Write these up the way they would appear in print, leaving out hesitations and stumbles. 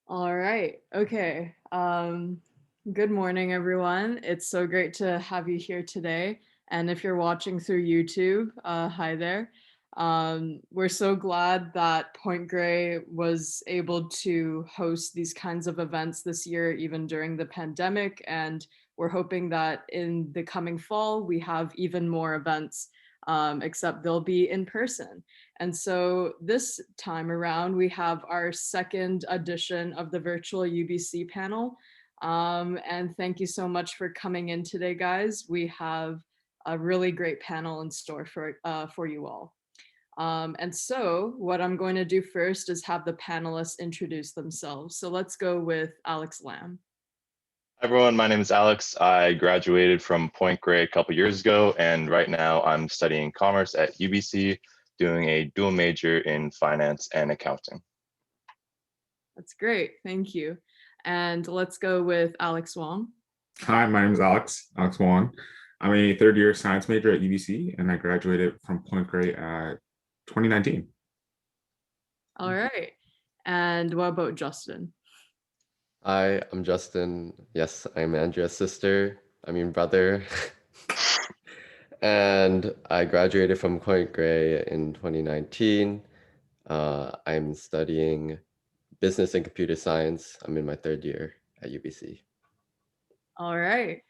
All right. Okay. Good morning, everyone. It's so great to have you here today. And if you're watching through YouTube, hi there. We're so glad that Point Grey was able to host these kinds of events this year, even during the pandemic. And we're hoping that in the coming fall, we have even more events, except they'll be in person. And so this time around, we have our second edition of the virtual UBC panel. And thank you so much for coming in today, guys. We have a really great panel in store for you all. And so what I'm going to do first is have the panelists introduce themselves. So let's go with ALEX LAM. Hi everyone, my name is Alex. I graduated from Point Grey a couple years ago, and right now I'm studying commerce at UBC, doing a dual major in finance and accounting. That's great, thank you. And let's go with Alex Wong. Hi, my name is Alex Wong. I'm a third-year science major at UBC, and I graduated from Point Grey at 2019. All right, and what about Justin? Hi, I'm Justin. Yes, I'm Andrea's brother. And I graduated from Point Grey in 2019. I'm studying business and computer science. I'm in my third year at UBC. All right.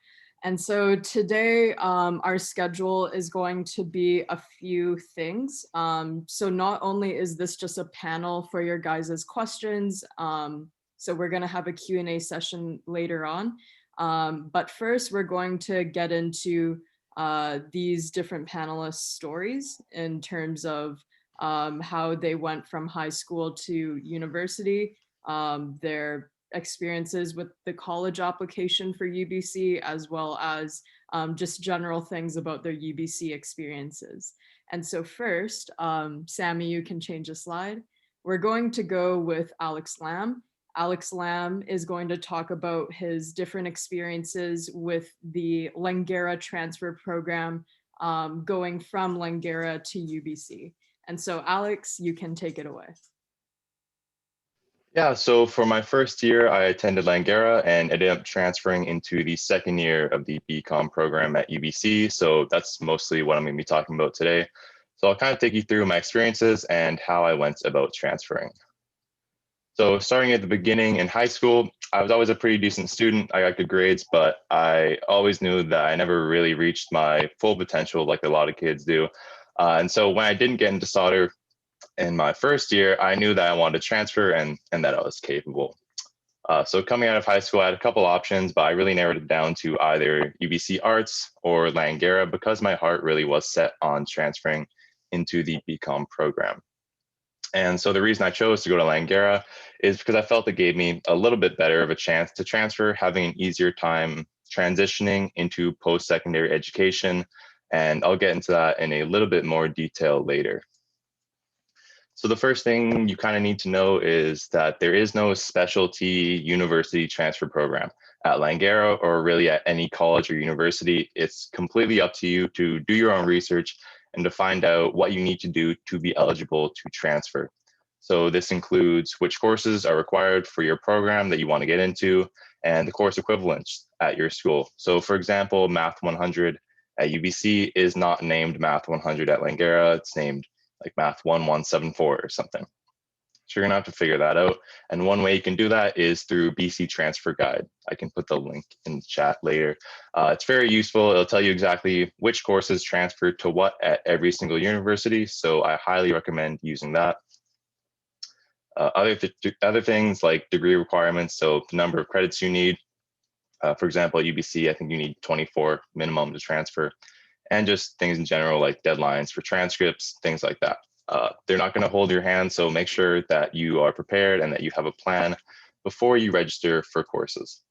And so today our schedule is going to be a few things. So not only is this just a panel for your guys' questions, so we're going to have a Q&A session later on. But first, we're going to get into these different panelists' stories in terms of how they went from high school to university, their experiences with the college application for UBC, as well as just general things about their UBC experiences. And so first, Sammy, you can change the slide. We're going to go with ALEX LAM. ALEX LAM is going to talk about his different experiences with the Langara transfer program, going from Langara to UBC. And so Alex, you can take it away. Yeah, so for my first year, I attended Langara and ended up transferring into the second year of the BCom program at UBC. So that's mostly what I'm going to be talking about today. So I'll kind of take you through my experiences and how I went about transferring. So starting at the beginning in high school, I was always a pretty decent student. I got good grades, but I always knew that I never really reached my full potential like a lot of kids do. And so when I didn't get into Sauder in my first year, I knew that I wanted to transfer and that I was capable. So coming out of high school, I had a couple options, but I really narrowed it down to either UBC Arts or Langara because my heart really was set on transferring into the BCom program. And so the reason I chose to go to Langara is because I felt it gave me a little bit better of a chance to transfer, having an easier time transitioning into post-secondary education. And I'll get into that in a little bit more detail later. So the first thing you kind of need to know is that there is no specialty university transfer program at Langara or really at any college or university. It's completely up to you to do your own research and to find out what you need to do to be eligible to transfer. So this includes which courses are required for your program that you want to get into and the course equivalents at your school. So for example, Math 100 at UBC is not named Math 100 at Langara, it's named like Math 1174 or something. So you're gonna have to figure that out. And one way you can do that is through BC Transfer Guide. I can put the link in the chat later. It's very useful. It'll tell you exactly which courses transfer to what at every single university. So I highly recommend using that. Other things like degree requirements, so the number of credits you need. For example, at UBC, I think you need 24 minimum to transfer, and just things in general like deadlines for transcripts, things like that. They're not going to hold your hand, so make sure that you are prepared and that you have a plan before you register for courses.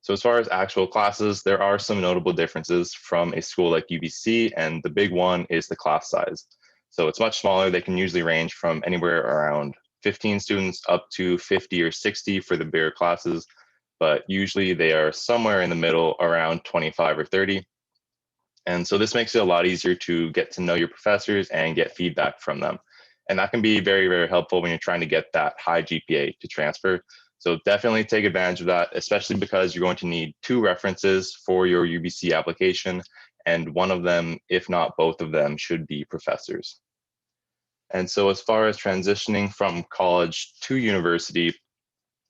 So as far as actual classes, there are some notable differences from a school like UBC, and the big one is the class size. So it's much smaller. They can usually range from anywhere around 15 students up to 50 or 60 for the bigger classes, but usually they are somewhere in the middle around 25 or 30. And so this makes it a lot easier to get to know your professors and get feedback from them. And that can be very, very helpful when you're trying to get that high GPA to transfer. So definitely take advantage of that, especially because you're going to need 2 references for your UBC application. And one of them, if not both of them, should be professors. And so as far as transitioning from college to university,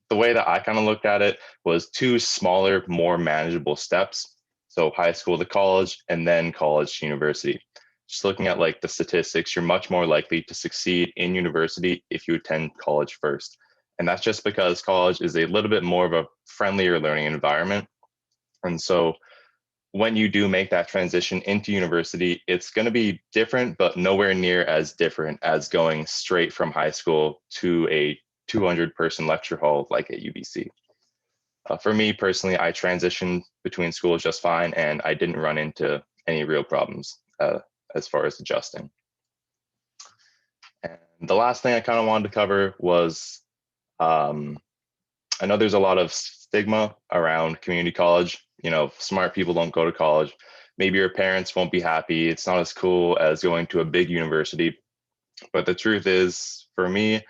the way that I kind of looked at it was 2 smaller, more manageable steps. So high school to college and then college to university. Just looking at like the statistics, you're much more likely to succeed in university if you attend college first. And that's just because college is a little bit more of a friendlier learning environment. And so when you do make that transition into university, it's going to be different, but nowhere near as different as going straight from high school to a 200-person lecture hall like at UBC. For me personally, I transitioned between schools just fine, and I didn't run into any real problems as far as adjusting. And the last thing I kind of wanted to cover was, I know there's a lot of stigma around community college. You know, smart people don't go to college. Maybe your parents won't be happy. It's not as cool as going to a big university. But the truth is, for me,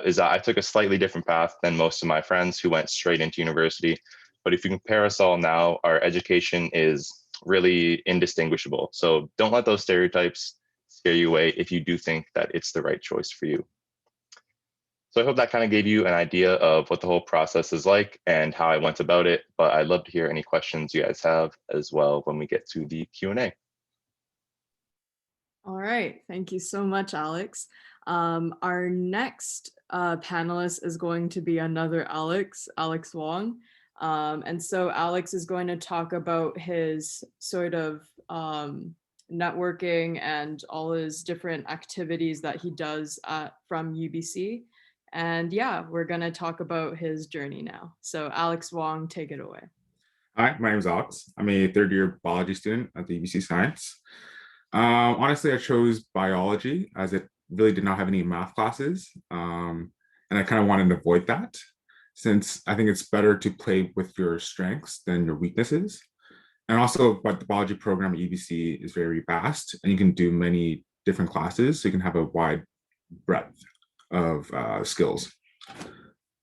is that I took a slightly different path than most of my friends who went straight into university. But if you compare us all now, our education is really indistinguishable. So don't let those stereotypes scare you away if you do think that it's the right choice for you. So I hope that kind of gave you an idea of what the whole process is like and how I went about it. But I'd love to hear any questions you guys have as well when we get to the Q&A. All right, thank you so much, Alex. Our next panelist is going to be another Alex Wong. And so Alex is going to talk about his sort of networking and all his different activities that he does from UBC. And yeah, we're going to talk about his journey now. So Alex Wong, take it away. Hi, my name is Alex. I'm a 3rd-year biology student at the UBC Science. Honestly, I chose biology as it really did not have any math classes. And I kind of wanted to avoid that since I think it's better to play with your strengths than your weaknesses. And also, but the biology program at UBC is very vast and you can do many different classes. So you can have a wide breadth of skills.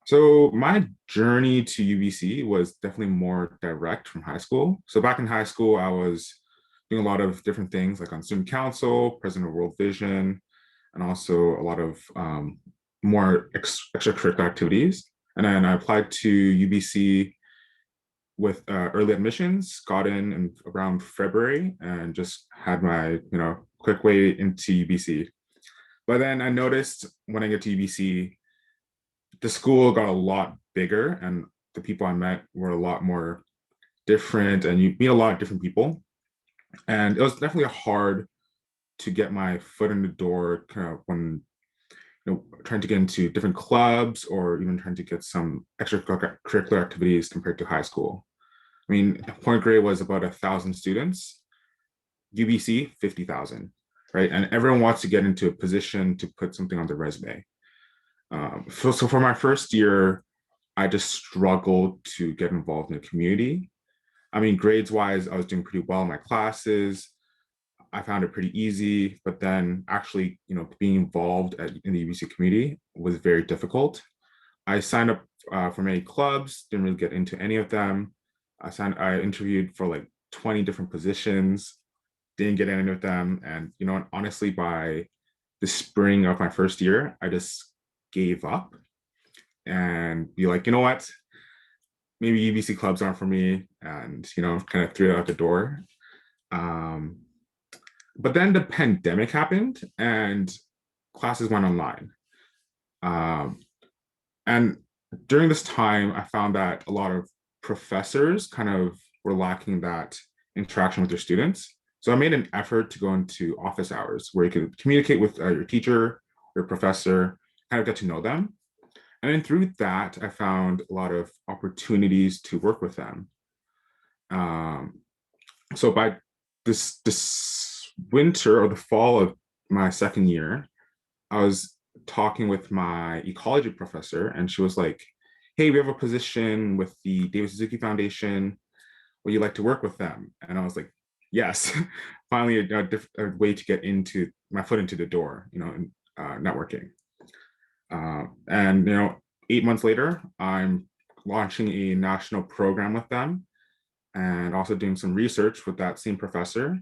So my journey to UBC was definitely more direct from high school. So back in high school, I was doing a lot of different things like on student council, president of World Vision, and also a lot of more extracurricular activities. And then I applied to UBC with early admissions, got in around February and just had my quick way into UBC. But then I noticed when I get to UBC, the school got a lot bigger and the people I met were a lot more different and you meet a lot of different people. And it was definitely hard to get my foot in the door kind of when trying to get into different clubs or even trying to get some extracurricular activities compared to high school. I mean, Point Grey was about 1,000 students, UBC 50,000, right? And everyone wants to get into a position to put something on their resume. So for my first year, I just struggled to get involved in the community. I mean, grades wise, I was doing pretty well in my classes. I found it pretty easy, but then actually, being involved in the UBC community was very difficult. I signed up for many clubs, didn't really get into any of them. I interviewed for like 20 different positions, didn't get any of them. And, honestly, by the spring of my first year, I just gave up and be like, you know what? Maybe UBC clubs aren't for me, and kind of threw it out the door. But then the pandemic happened and classes went online. And during this time, I found that a lot of professors kind of were lacking that interaction with their students. So I made an effort to go into office hours where you could communicate with your teacher, your professor, kind of get to know them. And then through that, I found a lot of opportunities to work with them. So by this winter or the fall of my second year, I was talking with my ecology professor, and she was like, "Hey, we have a position with the David Suzuki Foundation. Would you like to work with them?" And I was like, "Yes." Finally, a way to get into my foot into the door, in networking. And 8 months later, I'm launching a national program with them, and also doing some research with that same professor.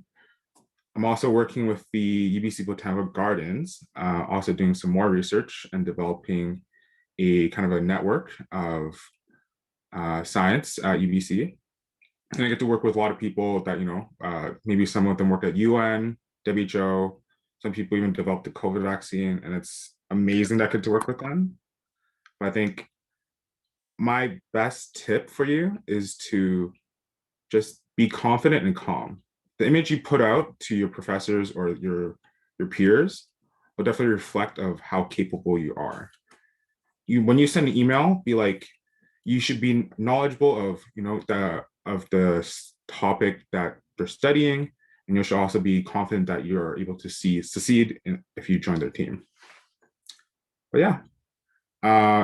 I'm also working with the UBC Botanical Gardens, also doing some more research and developing a kind of a network of science at UBC. And I get to work with a lot of people that, maybe some of them work at UN, WHO, some people even developed the COVID vaccine, and it's amazing that I get to work with them. But I think my best tip for you is to just be confident and calm. The image you put out to your professors or your peers will definitely reflect of how capable you are. When you send an email, be like, you should be knowledgeable of the topic that they're studying, and you should also be confident that you're able to succeed if you join their team. But yeah,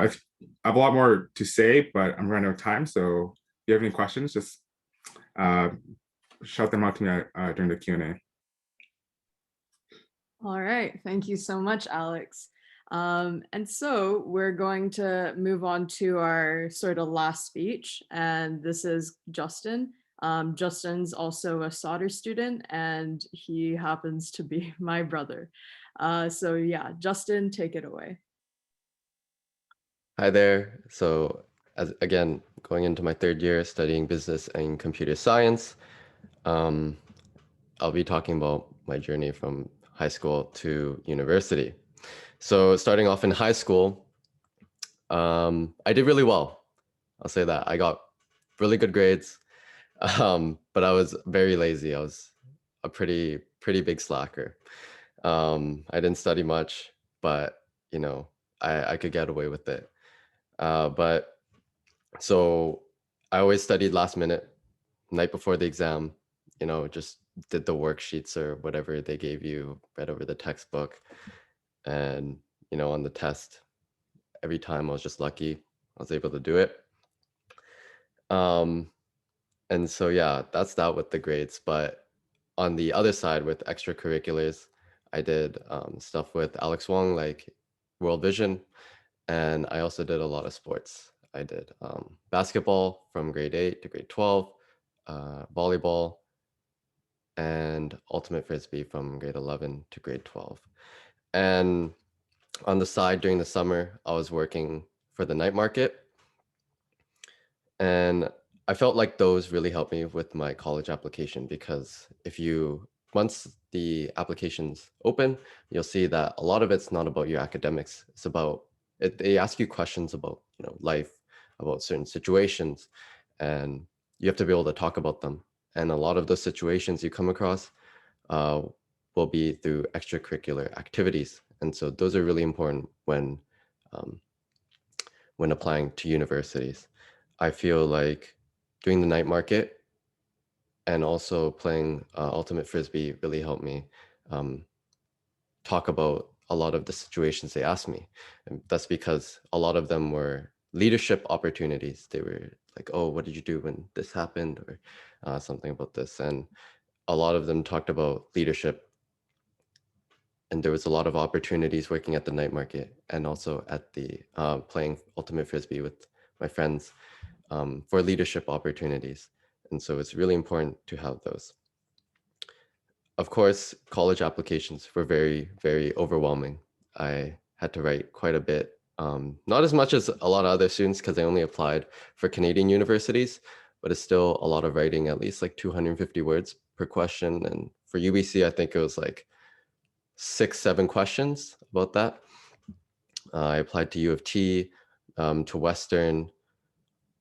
if I have a lot more to say, but I'm running out of time. So if you have any questions, just shout them out to me during the Q&A. All right, thank you so much, Alex. And so we're going to move on to our sort of last speech, and this is Justin. Justin's also a Sauder student, and he happens to be my brother. So yeah, Justin, take it away. Hi there. So again, going into my third year studying business and computer science, I'll be talking about my journey from high school to university. So starting off in high school, I did really well. I'll say that. I got really good grades, but I was very lazy. I was a pretty big slacker. I didn't study much, but I could get away with it. But so I always studied last minute, night before the exam, just did the worksheets or whatever they gave you, read over the textbook. And, on the test, every time I was just lucky, I was able to do it. And so, yeah, that's that with the grades. But on the other side with extracurriculars, I did stuff with Alex Wong, like World Vision. And I also did a lot of sports. I did basketball from grade 8 to grade 12, volleyball, and ultimate frisbee from grade 11 to grade 12. And on the side during the summer, I was working for the night market. And I felt like those really helped me with my college application, because once the application's open, you'll see that a lot of it's not about your academics. It's about they ask you questions about life, about certain situations, and you have to be able to talk about them. And a lot of those situations you come across will be through extracurricular activities. And so those are really important when applying to universities. I feel like doing the night market and also playing ultimate frisbee really helped me talk about a lot of the situations they asked me. And that's because a lot of them were leadership opportunities. They were like, "Oh, what did you do when this happened?" or something about this. And a lot of them talked about leadership. And there was a lot of opportunities working at the night market and also at the playing ultimate frisbee with my friends for leadership opportunities. And so it's really important to have those. Of course, college applications were very, very overwhelming. I had to write quite a bit, not as much as a lot of other students because I only applied for Canadian universities, but it's still a lot of writing, at least like 250 words per question. And for UBC, I think it was like 6-7 questions about that. I applied to U of T, to Western.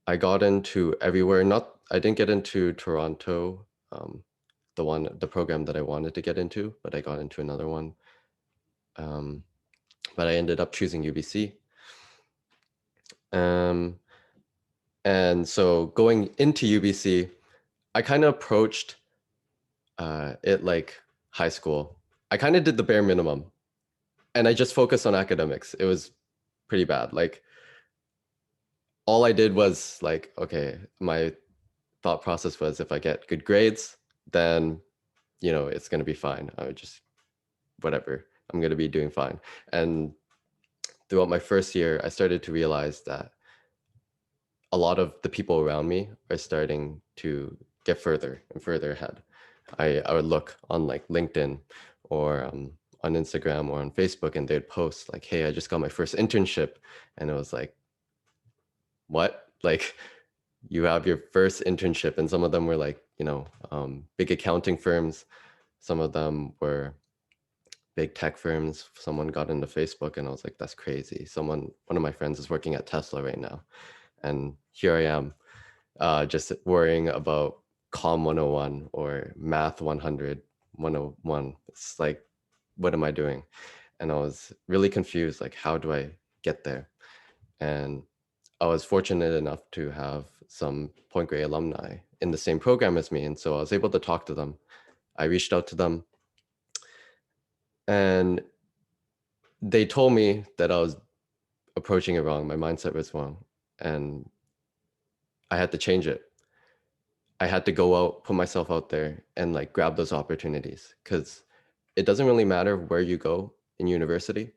I got into everywhere. I didn't get into Toronto, the program that I wanted to get into, but I got into another one. But I ended up choosing UBC. And so going into UBC, I kind of approached it like high school. I kind of did the bare minimum and I just focused on academics. It was pretty bad. Like all I did was like, okay, my thought process was if I get good grades, then, you know, it's going to be fine. I would just, whatever, I'm going to be doing fine. And throughout my first year, I started to realize that a lot of the people around me are starting to get further and further ahead. I would look on like LinkedIn or on Instagram or on Facebook, and they'd post like, hey, I just got my first internship. And it was like, what? Like, you have your first internship, and some of them were like, you know, big accounting firms. Some of them were big tech firms. Someone got into Facebook, and I was like, that's crazy. One of my friends is working at Tesla right now. And here I am, just worrying about Comm 101 or Math 100, 101. It's like, what am I doing? And I was really confused, like, how do I get there? And I was fortunate enough to have some Point Grey alumni in the same program as me. And so I was able to talk to them. I reached out to them and they told me that I was approaching it wrong. My mindset was wrong. And I had to change it. I had to go out, put myself out there and like grab those opportunities, because it doesn't really matter where you go in university.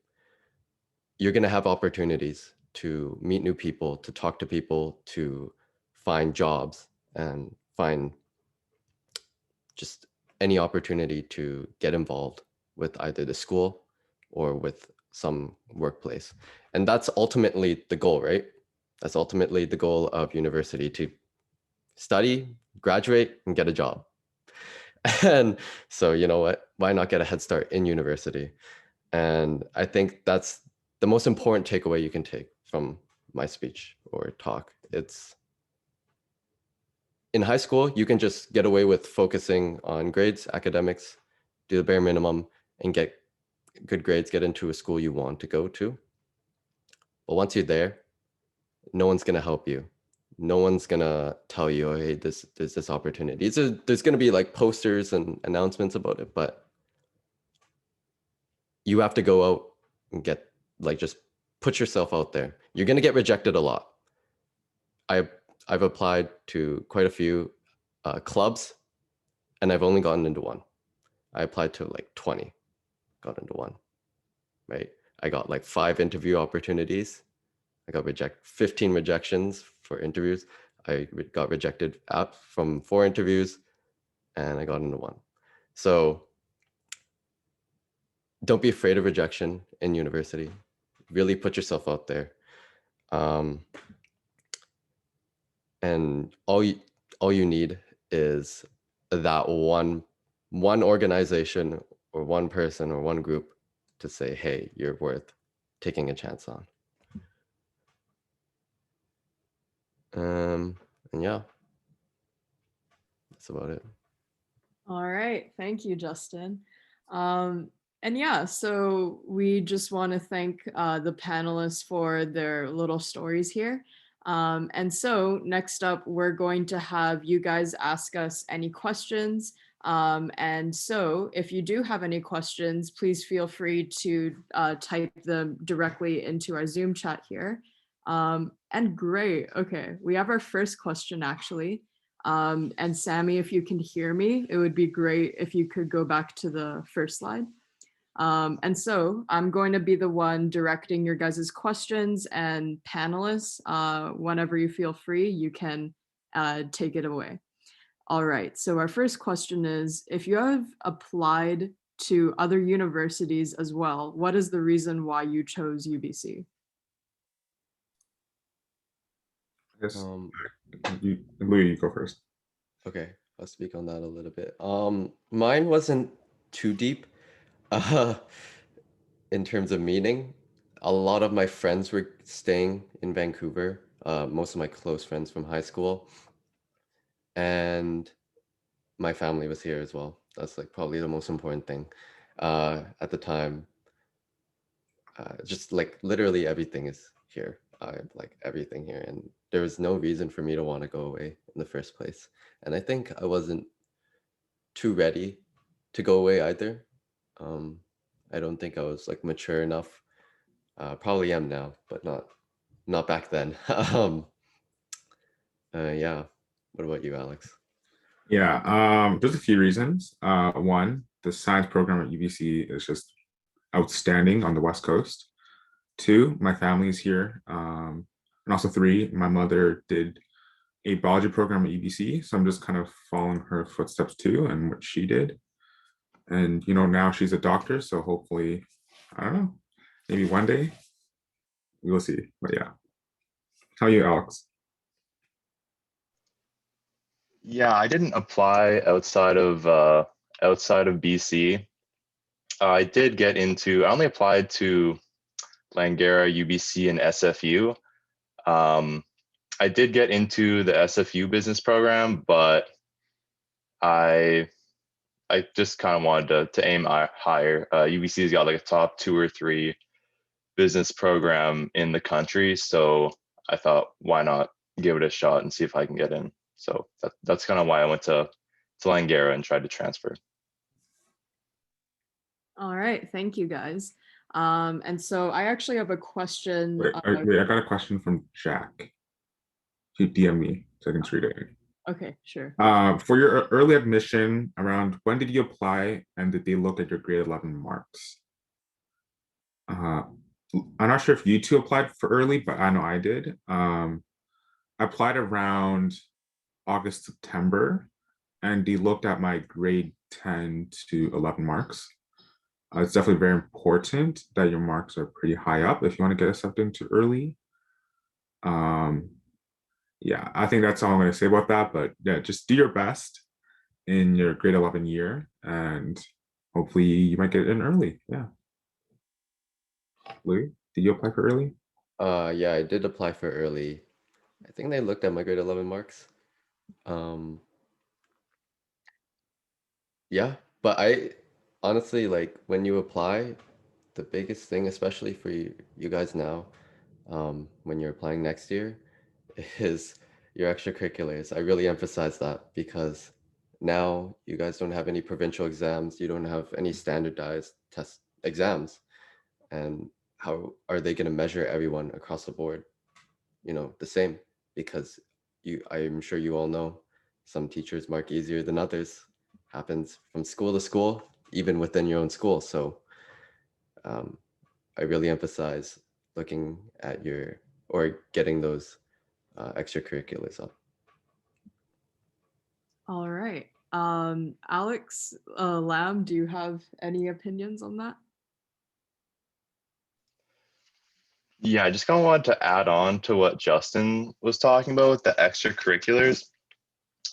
You're going to have opportunities to meet new people, to talk to people, to find jobs and find just any opportunity to get involved with either the school or with some workplace. And that's ultimately the goal, right? That's ultimately the goal of university, to study, graduate, and get a job. And so, you know what, why not get a head start in university? And I think that's the most important takeaway you can take from my speech or talk. It's in high school, you can just get away with focusing on grades, academics, do the bare minimum, and get good grades, get into a school you want to go to. But once you're there, no one's going to help you. No one's going to tell you, oh, hey, there's this opportunity. There's going to be like posters and announcements about it, but you have to go out and get, like, just put yourself out there. You're going to get rejected a lot. I've applied to quite a few clubs, and I've only gotten into one. I applied to like 20, got into one, right? I got like 5 interview opportunities. I got 15 rejections for interviews. I got rejected from 4 interviews, and I got into one. So don't be afraid of rejection in university. Really put yourself out there. And all you need is that one organization or one person or one group to say, hey, you're worth taking a chance on. And yeah, that's about it. All right. Thank you, Justin. And yeah, so we just want to thank the panelists for their little stories here. And so next up, we're going to have you guys ask us any questions. And so if you do have any questions, please feel free to type them directly into our Zoom chat here. And great. Okay, we have our first question actually. And Sammy, if you can hear me, it would be great if you could go back to the first slide. And so I'm going to be the one directing your guys' questions, and panelists, whenever you feel free, you can take it away. All right, so our first question is, if you have applied to other universities as well, what is the reason why you chose UBC? Yes. Louis, you go first. Okay, I'll speak on that a little bit. Mine wasn't too deep in terms of meaning. A lot of my friends were staying in Vancouver, most of my close friends from high school. And my family was here as well. That's like probably the most important thing at the time. Just like literally everything is here. I like everything here, and there was no reason for me to want to go away in the first place. And I think I wasn't too ready to go away either. I don't think I was like mature enough. Probably am now, but not back then. Yeah. What about you, Alex? Yeah, there's a few reasons. One, the science program at UBC is just outstanding on the West Coast. Two, my family is here. And also three, my mother did a biology program at UBC, so I'm just kind of following her footsteps too and what she did. And now she's a doctor, so hopefully, I don't know, maybe one day we will see. But yeah, how are you, Alex? Yeah, I didn't apply outside of BC. I did get into. I only applied to Langara, UBC, and SFU. Um, I did get into the SFU business program, but I I just kind of wanted to aim higher. UBC's got like a top 2 or 3 business program in the country, so I thought, why not give it a shot and see if I can get in. So that's kind of why I went to Langara and tried to transfer. All right, thank you guys. And so I actually have a question. Wait, I got a question from Jack. He DM me so I can just read it. Okay, sure. For your early admission, around when did you apply and did they look at your grade 11 marks? I'm not sure if you two applied for early, but I know I did. I applied around August, September, and they looked at my grade 10 to 11 marks. It's definitely very important that your marks are pretty high up if you want to get accepted into early. Yeah, I think that's all I'm going to say about that. But yeah, just do your best in your grade 11 year, and hopefully you might get in early. Yeah. Louis, did you apply for early? Yeah, I did apply for early. I think they looked at my grade 11 marks. Yeah, but I honestly, like, when you apply, the biggest thing, especially for you guys now, when you're applying next year, is your extracurriculars. I really emphasize that because now you guys don't have any provincial exams, you don't have any standardized test exams, and how are they going to measure everyone across the board, the same? Because I'm sure you all know some teachers mark easier than others. Happens from school to school, even within your own school. So I really emphasize looking at or getting those extracurriculars up. All right. Alex Lam, do you have any opinions on that? Yeah, I just kind of wanted to add on to what Justin was talking about with the extracurriculars.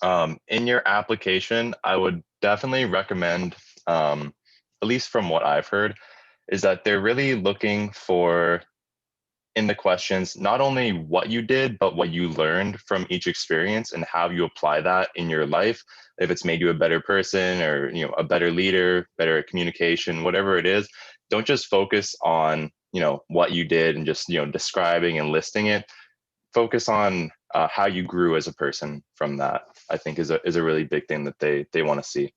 In your application, I would definitely recommend, at least from what I've heard, is that they're really looking for in the questions not only what you did, but what you learned from each experience and how you apply that in your life. If it's made you a better person or a better leader, better at communication, whatever it is, don't just focus on what you did and just describing and listing it. Focus on how you grew as a person from that. I think is a really big thing that they want to see.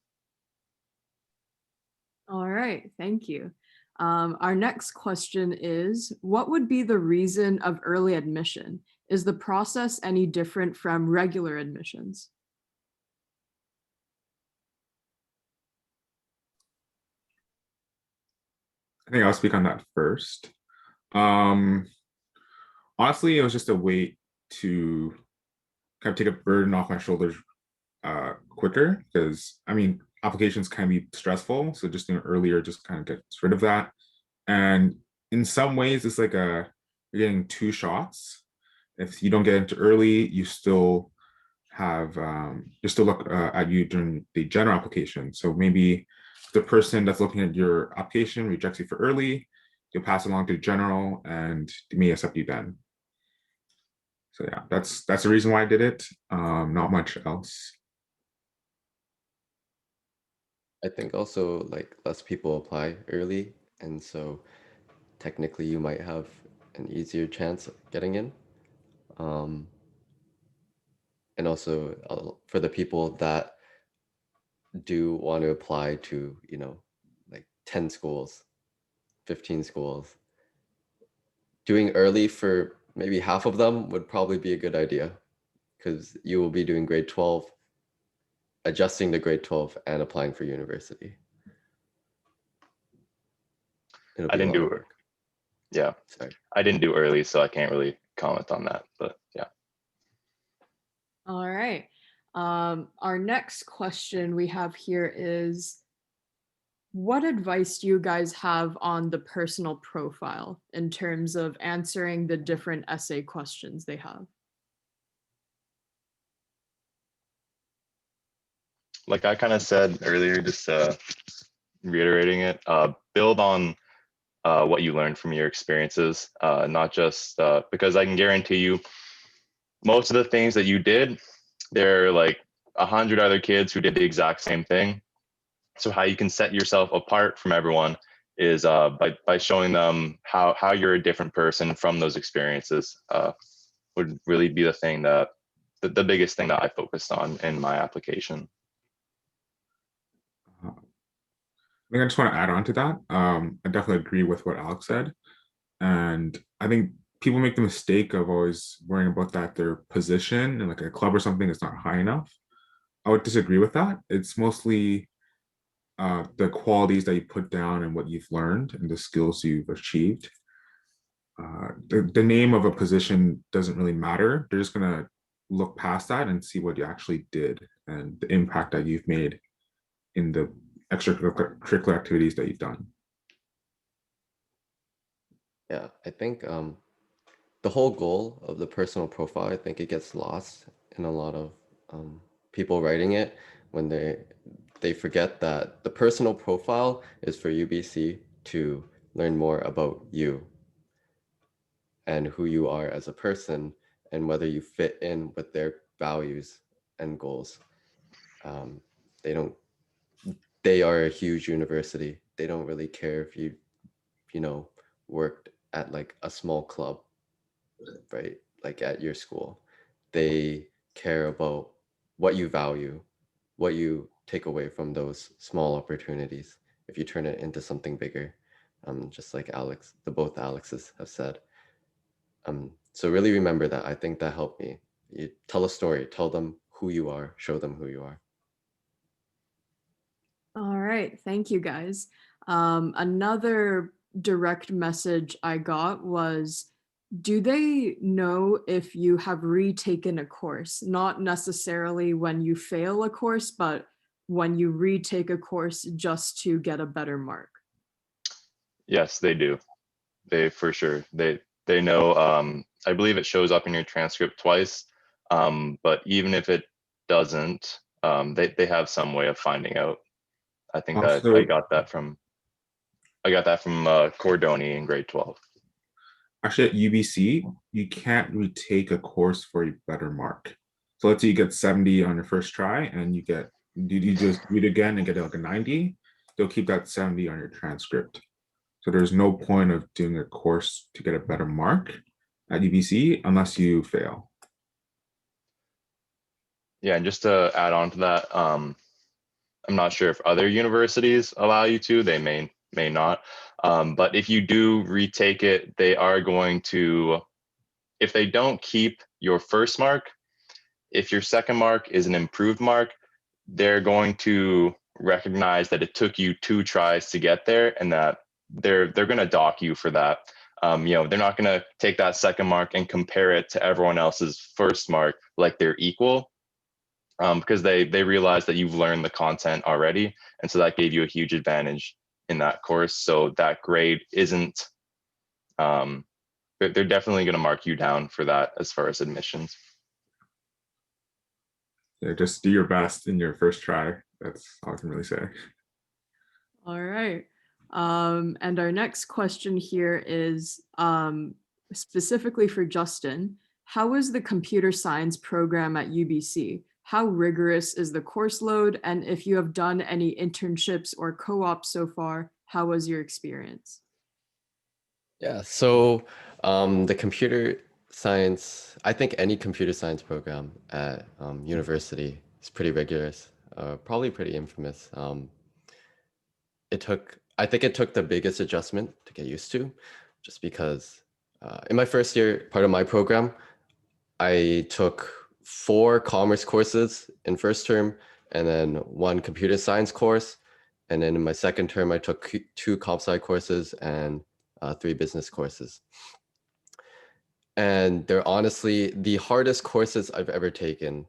All right, thank you. Our next question is, what would be the reason of early admission? Is the process any different from regular admissions? I think I'll speak on that first. Honestly, it was just a way to kind of take a burden off my shoulders quicker because applications can be stressful. So just doing it earlier just kind of gets rid of that. And in some ways, it's like you're getting 2 shots. If you don't get into early, you still have you still look at you during the general application. So maybe the person that's looking at your application rejects you for early, you'll pass it along to general, and they may accept you then. So yeah, that's the reason why I did it. Not much else. I think also like less people apply early, and so technically you might have an easier chance of getting in. And also for the people that do want to apply to, like 10 schools, 15 schools. Doing early for maybe half of them would probably be a good idea, because you will be doing grade 12, adjusting to grade 12 and applying for university. It'll I be a didn't lot do of it. work. Yeah, Sorry. I didn't do early, so I can't really comment on that. But yeah. All right. Our next question we have here is, what advice do you guys have on the personal profile in terms of answering the different essay questions they have? Like I kind of said earlier, just reiterating it, build on what you learned from your experiences, not just because I can guarantee you most of the things that you did, there are like 100 other kids who did the exact same thing. So how you can set yourself apart from everyone is by showing them how you're a different person from those experiences, would really be the thing that the biggest thing that I focused on in my application. I think I just want to add on to that. I definitely agree with what Alex said. And I think people make the mistake of always worrying about that their position in like a club or something is not high enough. I would disagree with that. It's mostly the qualities that you put down and what you've learned and the skills you've achieved. The name of a position doesn't really matter. They're just gonna look past that and see what you actually did and the impact that you've made in the extracurricular activities that you've done. Yeah, I think the whole goal of the personal profile, I think it gets lost in a lot of people writing it when they forget that the personal profile is for UBC to learn more about you and who you are as a person and whether you fit in with their values and goals. They don't. They are a huge university. They don't really care if you know, worked at like a small club, right? Like at your school. They care about what you value, what you take away from those small opportunities if you turn it into something bigger. Just like both Alexes have said. So really remember that. I think that helped me. You tell a story, tell them who you are, show them who you are. All right, thank you guys. Another direct message I got was, do they know if you have retaken a course? Not necessarily when you fail a course, but when you retake a course just to get a better mark. Yes, they do. They for sure. They know. I believe it shows up in your transcript twice. But even if it doesn't, they have some way of finding out. I think that I Also, got that from Cordoni in grade 12. actually at UBC, you can't retake a course for a better mark. So let's say you get 70 on your first try and you just read again and get like a 90, they'll keep that 70 on your transcript. So there's no point of doing a course to get a better mark at UBC unless you fail. Yeah, and just to add on to that, I'm not sure if other universities allow you to. They may not. But if you do retake it, they are going to, if they don't keep your first mark, if your second mark is an improved mark, they're going to recognize that it took you 2 tries to get there, and that they're going to dock you for that. They're not going to take that second mark and compare it to everyone else's first mark like they're equal, because they realize that you've learned the content already, and so that gave you a huge advantage in that course. So that grade isn't. They're definitely going to mark you down for that as far as admissions. Yeah, just do your best in your first try. That's all I can really say. All right. And our next question here is specifically for Justin. How is the computer science program at UBC? How rigorous is the course load? And if you have done any internships or co-ops so far, how was your experience? Yeah, so the computer science, I think any computer science program at university is pretty rigorous, probably pretty infamous. I think it took the biggest adjustment to get used to, just because in my first year, part of my program, I took 4 commerce courses in first term and then 1 computer science course. And then in my second term, I took 2 comp sci courses and 3 business courses. And they're honestly the hardest courses I've ever taken.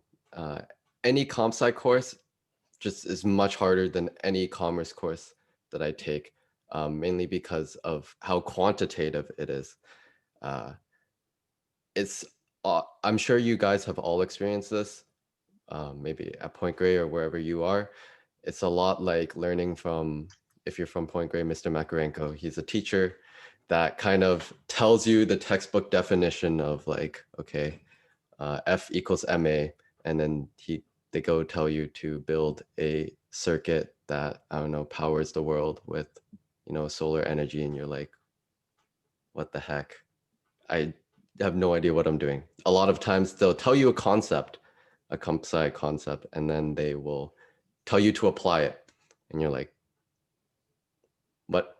Any comp sci course just is much harder than any commerce course that I take, mainly because of how quantitative it is. I'm sure you guys have all experienced this, maybe at Point Grey or wherever you are. It's a lot like learning from, if you're from Point Grey, Mr. Makarenko. He's a teacher that kind of tells you the textbook definition of like, okay, F equals MA, and then they go tell you to build a circuit that, I don't know, powers the world with, solar energy, and you're like, what the heck? I have no idea what I'm doing. A lot of times they'll tell you a concept, a comp sci concept, and then they will tell you to apply it. And you're like, what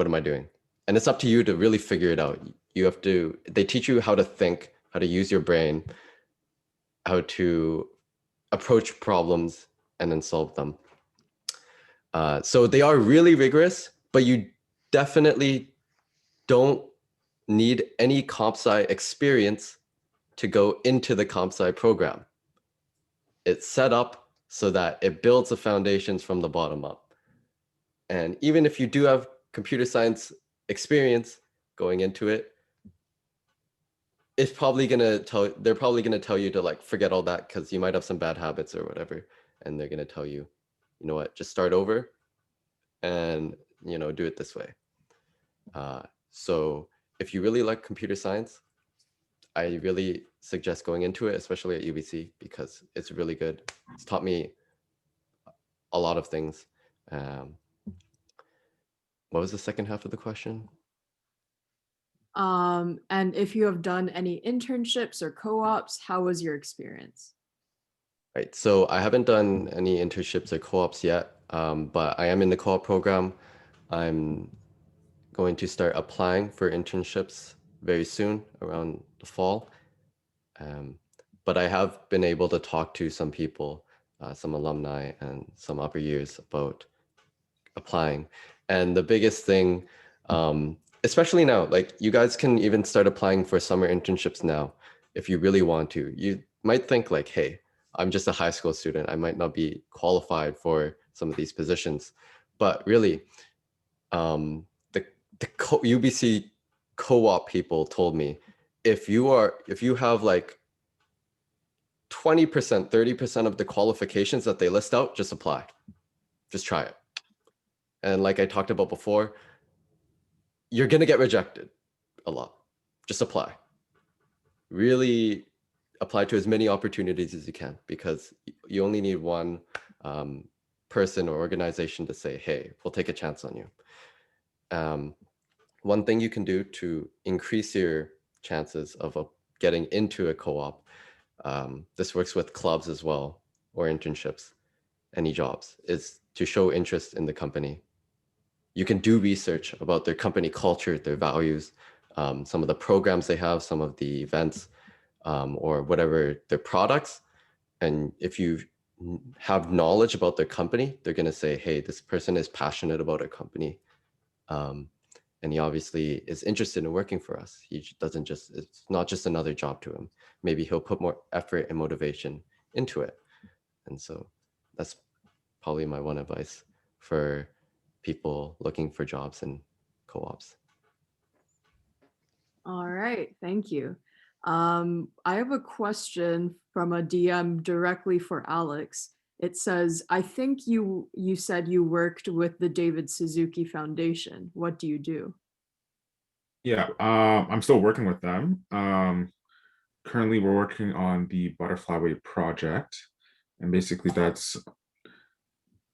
am I doing? And it's up to you to really figure it out. They teach you how to think, how to use your brain, how to approach problems and then solve them. So they are really rigorous, but you definitely don't need any comp sci experience to go into the comp sci program. It's set up so that it builds the foundations from the bottom up. And even if you do have computer science experience going into it, they're probably gonna tell you to like forget all that because you might have some bad habits or whatever. And they're gonna tell you, you know what, just start over and do it this way. So if you really like computer science, I really suggest going into it, especially at UBC, because it's really good. It's taught me a lot of things. What was the second half of the question? And if you have done any internships or co-ops, how was your experience? Right, so I haven't done any internships or co-ops yet, but I am in the co-op program. I'm going to start applying for internships very soon, around the fall. But I have been able to talk to some people, some alumni and some upper years about applying. And the biggest thing, especially now, like you guys can even start applying for summer internships now, if you really want to. You might think like, hey, I'm just a high school student. I might not be qualified for some of these positions, but really, the UBC co-op people told me, if you have like 20%, 30% of the qualifications that they list out, just apply, just try it. And like I talked about before, you're gonna get rejected a lot. Just apply. Really apply to as many opportunities as you can, because you only need one person or organization to say, hey, we'll take a chance on you. One thing you can do to increase your chances of getting into a co-op, this works with clubs as well, or internships, any jobs, is to show interest in the company. You can do research about their company culture, their values, some of the programs they have, some of the events, or whatever their products. And if you have knowledge about their company, they're going to say, hey, this person is passionate about our company. And he obviously is interested in working for us. It's not just another job to him. Maybe he'll put more effort and motivation into it. And so that's probably my one advice for people looking for jobs in co-ops. All right, thank you. I have a question from a DM directly for Alex. It says, I think you said you worked with the David Suzuki Foundation. What do you do? Yeah, I'm still working with them. Currently, we're working on the Butterfly Way project. And basically that's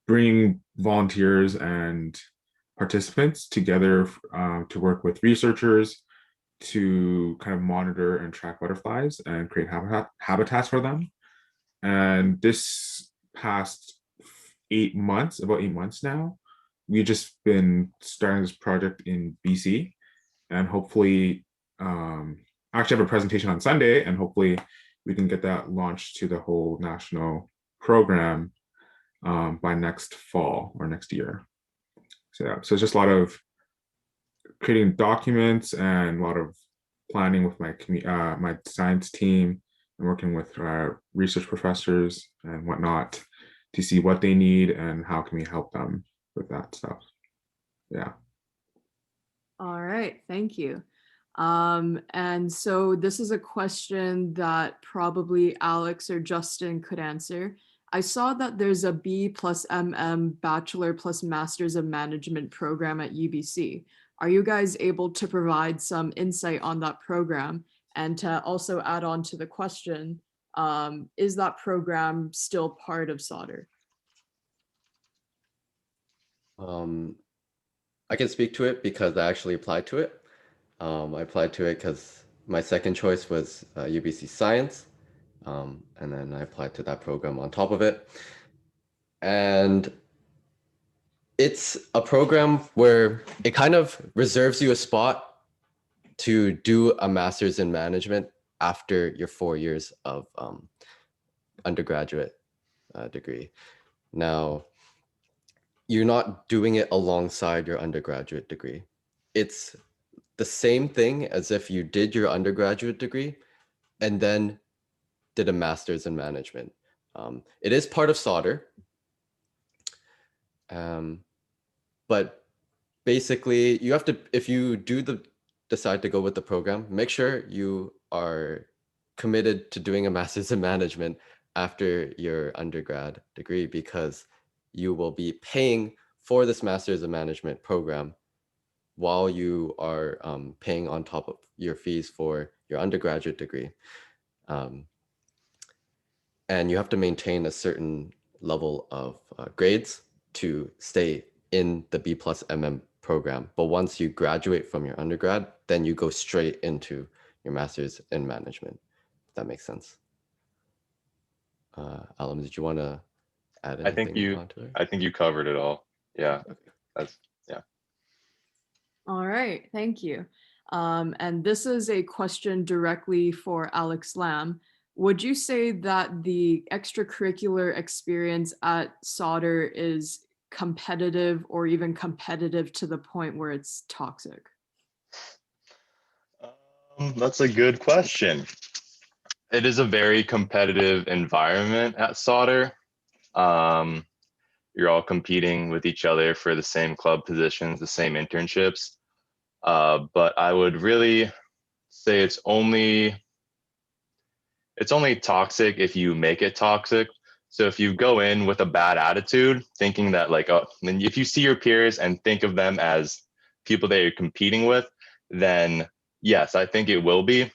bringing volunteers and participants together to work with researchers to kind of monitor and track butterflies and create habitats for them. And this past about 8 months now, we just been starting this project in BC, and hopefully, I actually have a presentation on Sunday, and hopefully we can get that launched to the whole national program by next fall or next year. So yeah, so it's just a lot of creating documents and a lot of planning with my science team and working with research professors and whatnot to see what they need and how can we help them with that stuff. Yeah. All right, thank you. And so this is a question that probably Alex or Justin could answer. I saw that there's a B+MM Bachelor plus Masters of Management program at UBC. Are you guys able to provide some insight on that program? And to also add on to the question, is that program still part of Sauder? I can speak to it because I actually applied to it. I applied to it because my second choice was UBC Science, and then I applied to that program on top of it. And it's a program where it kind of reserves you a spot to do a master's in management after your 4 years of undergraduate degree. Now, you're not doing it alongside your undergraduate degree. It's the same thing as if you did your undergraduate degree and then did a master's in management. It is part of Sauder, but basically you have to, if you do decide to go with the program, make sure you are committed to doing a master's in management after your undergrad degree, because you will be paying for this master's in management program while you are paying on top of your fees for your undergraduate degree. And you have to maintain a certain level of grades to stay in the B+MM program. But once you graduate from your undergrad, then you go straight into your master's in management, if that makes sense. Alam, did you want to add anything onto it? I think you covered it all. Yeah, Okay. yeah. All right, thank you. And this is a question directly for ALEX LAM. Would you say that the extracurricular experience at Sauder is competitive or even competitive to the point where it's toxic? That's a good question. It is a very competitive environment at Sauder. You're all competing with each other for the same club positions, the same internships. But I would really say it's only toxic if you make it toxic. So if you go in with a bad attitude, thinking that like, oh, then if you see your peers and think of them as people that you're competing with, then yes, I think it will be.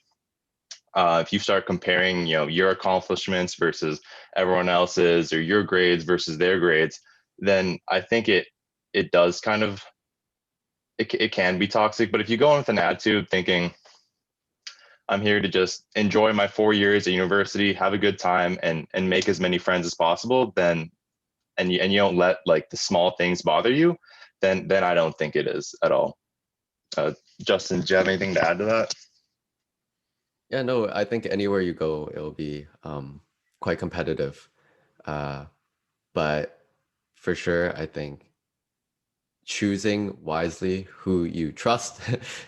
If you start comparing, your accomplishments versus everyone else's, or your grades versus their grades, then I think it does kind of, it can be toxic. But if you go in with an attitude thinking, I'm here to just enjoy my 4 years at university, have a good time, and make as many friends as possible, then, and you don't let like the small things bother you, then I don't think it is at all. Justin, do you have anything to add to that? Yeah, no, I think anywhere you go, it'll be quite competitive. But for sure, I think choosing wisely who you trust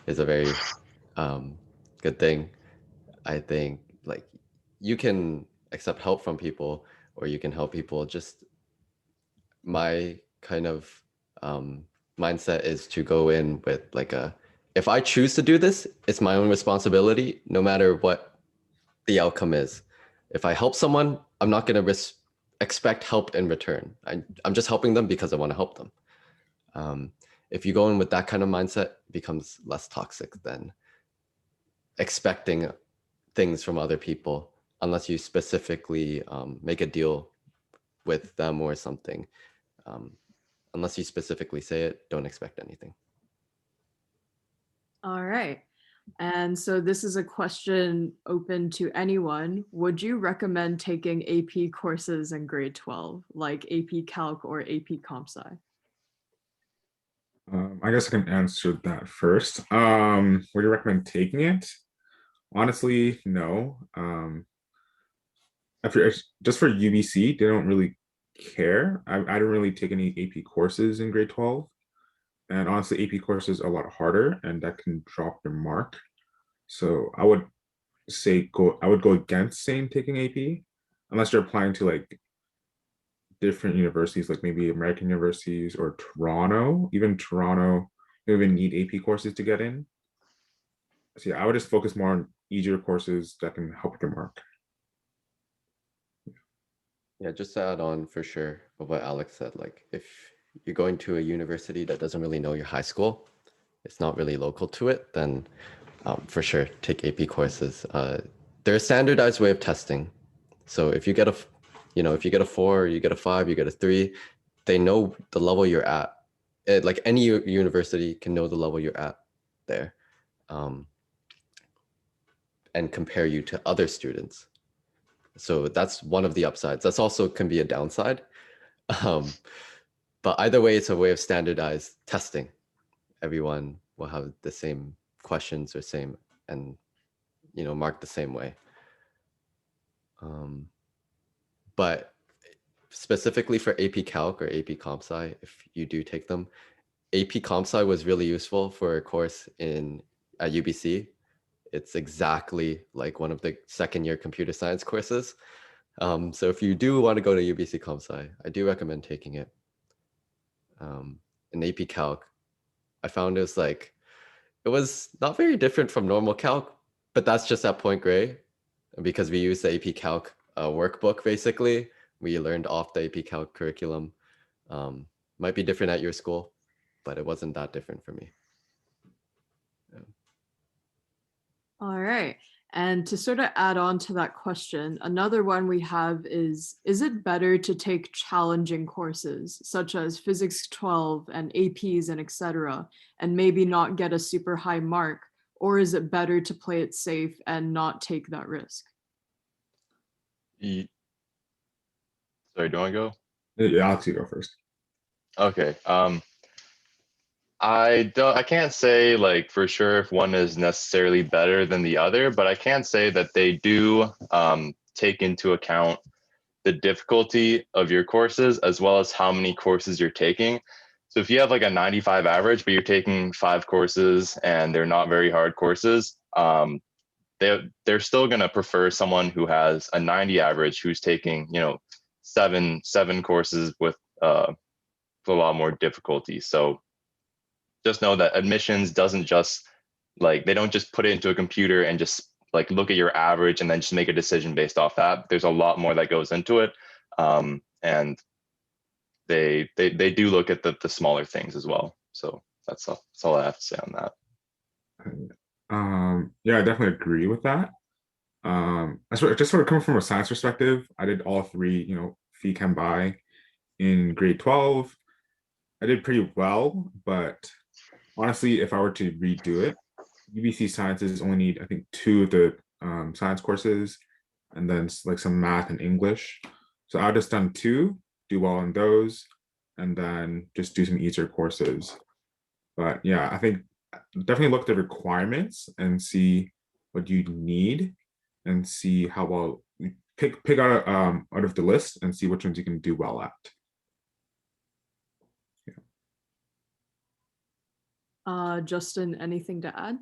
is a very good thing. I think like you can accept help from people, or you can help people. Just my kind of mindset is to go in with like if I choose to do this, it's my own responsibility, no matter what the outcome is. If I help someone, I'm not going to expect help in return. I'm just helping them because I want to help them. If you go in with that kind of mindset, it becomes less toxic than expecting things from other people, unless you specifically make a deal with them or something. Unless you specifically say it, don't expect anything. All right. And so this is a question open to anyone. Would you recommend taking AP courses in grade 12, like AP Calc or AP Comp Sci? I guess I can answer that first. Would you recommend taking it? Honestly, no. After just for UBC, they don't really care. I didn't really take any AP courses in grade 12. And honestly, AP courses are a lot harder and that can drop your mark. So I would go against saying taking AP unless you're applying to like different universities, like maybe American universities or Toronto. Even Toronto, you even need AP courses to get in. So yeah, I would just focus more on easier courses that can help with your mark. Yeah, just to add on for sure of what Alex said, like if you're going to a university that doesn't really know your high school, it's not really local to it, then for sure take AP courses. They're a standardized way of testing. So if you get if you get a 4, you get a 5, you get a 3, they know the level you're at. Like any university can know the level you're at there, and compare you to other students. So that's one of the upsides. That's also can be a downside. But either way, it's a way of standardized testing. Everyone will have the same questions or same, and marked the same way. But specifically for AP Calc or AP Comp Sci, if you do take them, AP Comp Sci was really useful for a course at UBC. It's exactly like one of the second-year computer science courses. So if you do want to go to UBC Comp Sci, I do recommend taking it. In AP Calc, I found it was not very different from normal calc, but that's just at Point Grey because we use the AP Calc workbook basically. We learned off the AP Calc curriculum. Might be different at your school, but it wasn't that different for me. Yeah. All right. And to sort of add on to that question, another one we have is it better to take challenging courses such as Physics 12 and APs and etc., and maybe not get a super high mark, or is it better to play it safe and not take that risk? Sorry, do I go? Yeah, Alex, you go first. Okay. I can't say like for sure if one is necessarily better than the other, but I can say that they do take into account the difficulty of your courses as well as how many courses you're taking. So if you have like a 95 average, but you're taking 5 courses and they're not very hard courses, they're still going to prefer someone who has a 90 average who's taking, seven courses with a lot more difficulty. So just know that admissions doesn't just they don't just put it into a computer and just like look at your average and then just make a decision based off that. There's a lot more that goes into it. And they do look at the smaller things as well. So that's all I have to say on that. Yeah, I definitely agree with that. Just sort of coming from a science perspective, I did all 3, Phi Chem Bi in grade 12. I did pretty well, but honestly, if I were to redo it, UBC sciences only need, I think, 2 of the science courses and then like some math and English. So I would just done 2, do well in those, and then just do some easier courses. But yeah, I think definitely look at the requirements and see what you need and see how well pick out of the list and see which ones you can do well at. Justin, anything to add?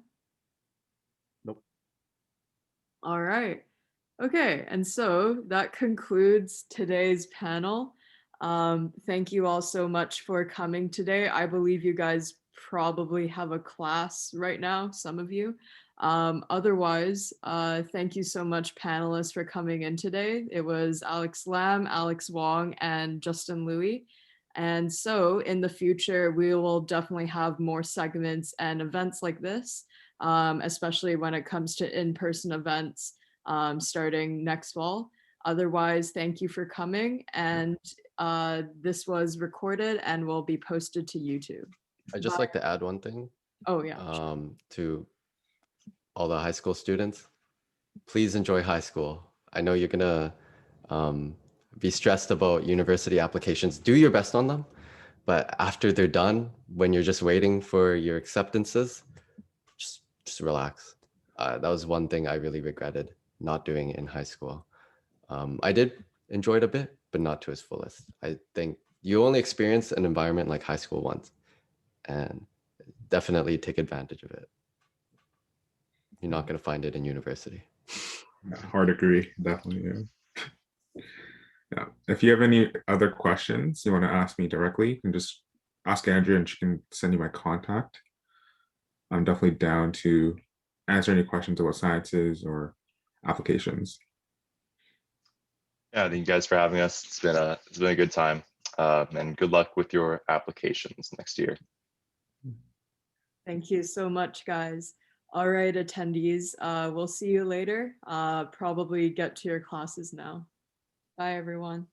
Nope. All right. Okay, and so that concludes today's panel. Thank you all so much for coming today. I believe you guys probably have a class right now, some of you. Otherwise, thank you so much, panelists, for coming in today. It was ALEX LAM, Alex Wong, and Justin Lui. And so in the future, we will definitely have more segments and events like this, especially when it comes to in-person events starting next fall. Otherwise, thank you for coming. And this was recorded and will be posted to YouTube. I'd just like to add one thing. Oh, yeah. To all the high school students, please enjoy high school. I know you're gonna be stressed about university applications. Do your best on them, But after they're done, when you're just waiting for your acceptances, just relax. That was one thing I really regretted not doing in high school. I did enjoy it a bit, but not to its fullest. I think you only experience an environment like high school once, and definitely take advantage of it. You're not going to find it in university. Yeah, hard agree, definitely. Yeah. Yeah. If you have any other questions you want to ask me directly, you can just ask Andrea and she can send you my contact. I'm definitely down to answer any questions about sciences or applications. Yeah, thank you guys for having us. It's been a good time, and good luck with your applications next year. Thank you so much, guys. All right, attendees, we'll see you later. Probably get to your classes now. Bye, everyone.